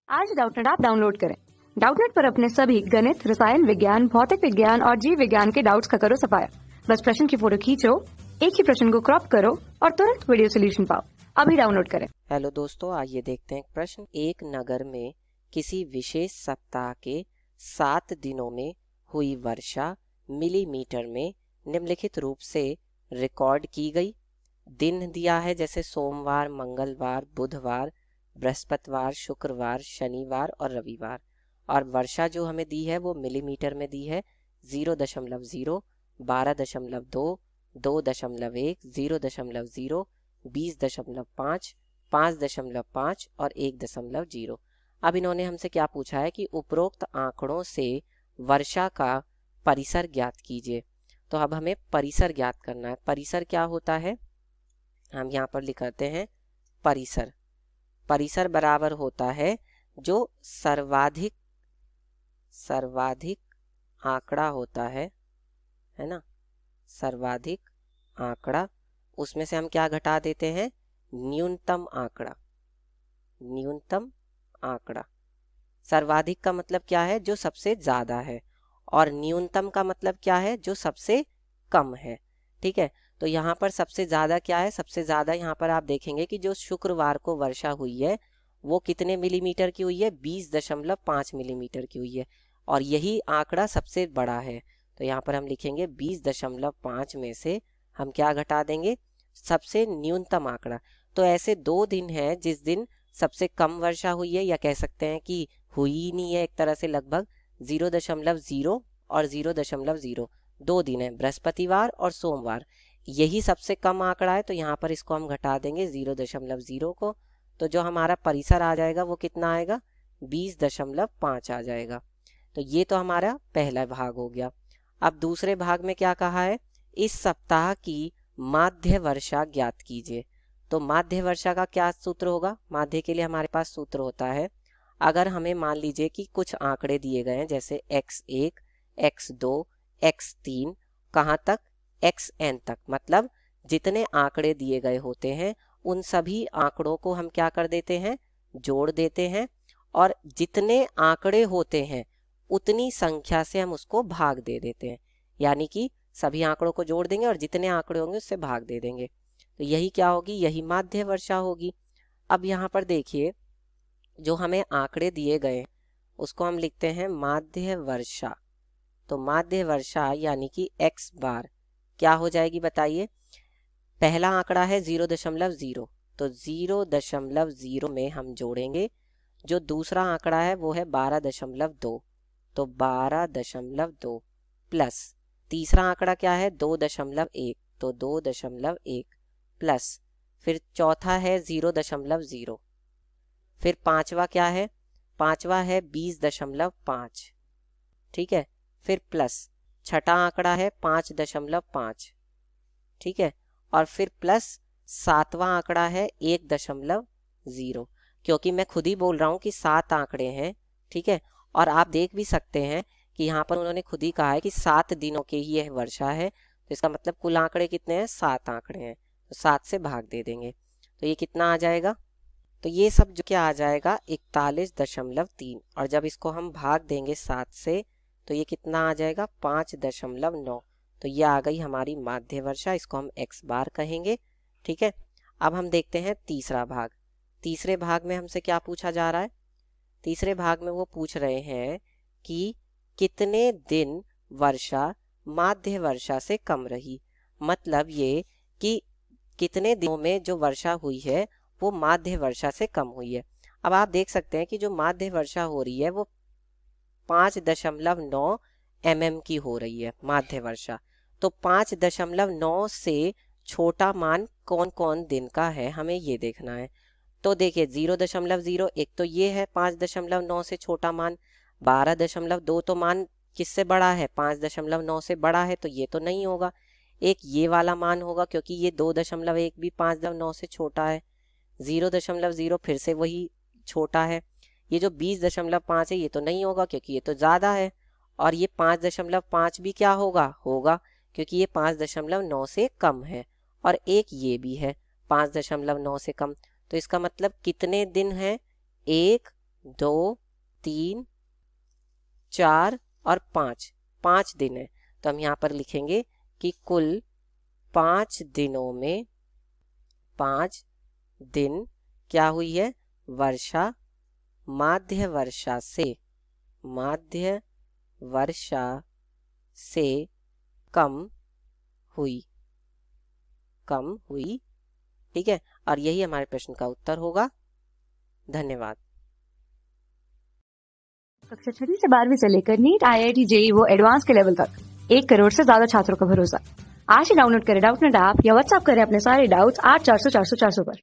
आज Doubtnut app download करें। Doubtnut पर अपने सभी गणित, रसायन विज्ञान, भौतिक विज्ञान और जीव विज्ञान के डाउट्स का करो सफाया। बस प्रश्न की फोटो खींचो, एक ही प्रश्न को क्रॉप करो और तुरंत वीडियो सोल्यूशन पाओ। अभी डाउनलोड करें। हेलो दोस्तों, आइए देखते हैं प्रश्न। एक नगर में किसी विशेष सप्ताह के 7 दिनों में हुई वर्षा मिलीमीटर में निम्नलिखित रूप से रिकॉर्ड की गई। दिन दिया है जैसे सोमवार, मंगलवार, बुधवार, बृहस्पतिवार, शुक्रवार, शनिवार और रविवार। और वर्षा जो हमें दी है वो मिलीमीटर में दी है 0.0, 12.2, 2.1, 0.0, 20.5, 5.5 और 1.0। अब इन्होंने हमसे क्या पूछा है कि उपरोक्त आंकड़ों से वर्षा का परिसर ज्ञात कीजिए। तो अब हमें परिसर ज्ञात करना है। परिसर क्या होता है, हम यहाँ पर लिखते हैं परिसर। परिसर बराबर होता है जो सर्वाधिक आंकड़ा होता है ना, सर्वाधिक आंकड़ा, उसमें से हम क्या घटा देते हैं, न्यूनतम आंकड़ा। न्यूनतम आंकड़ा, सर्वाधिक का मतलब क्या है, जो सबसे ज्यादा है, और न्यूनतम का मतलब क्या है, जो सबसे कम है। ठीक है, तो यहाँ पर सबसे ज्यादा क्या है, सबसे ज्यादा यहाँ पर आप देखेंगे कि जो शुक्रवार को वर्षा हुई है वो कितने मिलीमीटर की हुई है, 20.5 मिलीमीटर की हुई है, और यही आंकड़ा सबसे बड़ा है। तो यहाँ पर हम लिखेंगे 20.5 में से हम क्या घटा देंगे, सबसे न्यूनतम आंकड़ा। तो ऐसे 2 दिन है जिस दिन सबसे कम वर्षा हुई है, या कह सकते हैं कि हुई ही नहीं है एक तरह से, लगभग 0.0 और 0.0, 2 दिन है, बृहस्पतिवार और सोमवार। यही सबसे कम आंकड़ा है, तो यहाँ पर इसको हम घटा देंगे 0.0 को। तो जो हमारा परिसर आ जाएगा वो कितना आएगा, 20.5 आ जाएगा। तो ये तो हमारा पहला भाग हो गया। अब दूसरे भाग में क्या कहा है, इस सप्ताह की माध्य वर्षा ज्ञात कीजिए। तो माध्य वर्षा का क्या सूत्र होगा, माध्य के लिए हमारे पास सूत्र होता है, अगर हमें मान लीजिए कि कुछ आंकड़े दिए गए हैं जैसे x1, x2, x3, कहाँ तक, xn तक, मतलब जितने आंकड़े दिए गए होते हैं उन सभी आंकड़ों को हम क्या कर देते हैं, जोड़ देते हैं, और जितने आंकड़े होते हैं उतनी संख्या से हम उसको भाग दे देते हैं। यानी कि सभी आंकड़ों को जोड़ देंगे और जितने आंकड़े होंगे उससे भाग दे देंगे। तो यही क्या होगी, यही माध्य वर्षा होगी। अब यहाँ पर देखिए, जो हमें आंकड़े दिए गए उसको हम लिखते हैं माध्य वर्षा। तो माध्य वर्षा यानी कि x बार क्या हो जाएगी बताइए। पहला आंकड़ा है 0.0, तो 0.0 में हम जोड़ेंगे, जो दूसरा आंकड़ा है वो है 12.2, तो 12.2 प्लस तीसरा आंकड़ा क्या है 2.1, तो 2.1 प्लस फिर चौथा है 0.0, फिर पांचवा क्या है, पांचवा है 20.5, ठीक है, फिर प्लस छठा आंकड़ा है 5.5, ठीक है, और फिर प्लस सातवां आंकड़ा है 1.0, क्योंकि मैं खुद ही बोल रहा हूँ कि 7 आंकड़े हैं। ठीक है, और आप देख भी सकते हैं कि यहाँ पर उन्होंने खुद ही कहा है कि 7 दिनों की ही यह वर्षा है, तो इसका मतलब कुल आंकड़े कितने हैं, 7 आंकड़े हैं, तो 7 से भाग दे देंगे। तो ये कितना आ जाएगा, तो ये सब जो क्या आ जाएगा 41.3, और जब इसको हम भाग देंगे 7 से तो ये कितना आ जाएगा 5.9। तो ये आ गई हमारी माध्य वर्षा, इसको हम x बार कहेंगे। ठीक है, अब हम देखते हैं तीसरा भाग। तीसरे भाग में हमसे क्या पूछा जा रहा है, तीसरे भाग में वो पूछ रहे हैं कि कितने दिन वर्षा माध्य वर्षा से कम रही। मतलब ये कि कितने दिनों में जो वर्षा हुई है वो माध्य वर्षा से कम हुई है। अब आप देख सकते हैं कि जो माध्य वर्षा हो रही है वो 5.9 mm की हो रही है माध्य वर्षा। तो 5.9 से छोटा मान कौन कौन दिन का है, हमें ये देखना है। तो देखिए 0.0 एक तो ये है 5.9 से छोटा मान, 12.2 तो मान किससे बड़ा है, 5.9 से बड़ा है, तो ये तो नहीं होगा। एक ये वाला मान होगा क्योंकि ये 2.1 भी 5.9 से छोटा है, 0.0 फिर से वही छोटा है। ये जो 20.5 है ये तो नहीं होगा क्योंकि ये तो ज़्यादा है, और ये 5.5 भी क्या होगा, क्योंकि ये 5.9 से कम है, और एक ये भी है 5.9 से कम। तो इसका मतलब कितने दिन है, 1, 2, 3, 4 और 5, 5 दिन है। तो हम यहाँ पर लिखेंगे कि कुल 5 दिनों में 5 दिन क्या हुई है? वर्षा माध्य वर्षा से कम हुई। ठीक है, और यही हमारे प्रश्न का उत्तर होगा। धन्यवाद। कक्षा 6वीं से 12वीं से लेकर नीट, IIT, JEE वो एडवांस के लेवल तक 1 करोड़ से ज्यादा छात्रों का भरोसा। आज ही डाउनलोड करें डाउटनेट ऐप या व्हाट्सएप करें अपने सारे डाउट्स 8400 400 400 पर।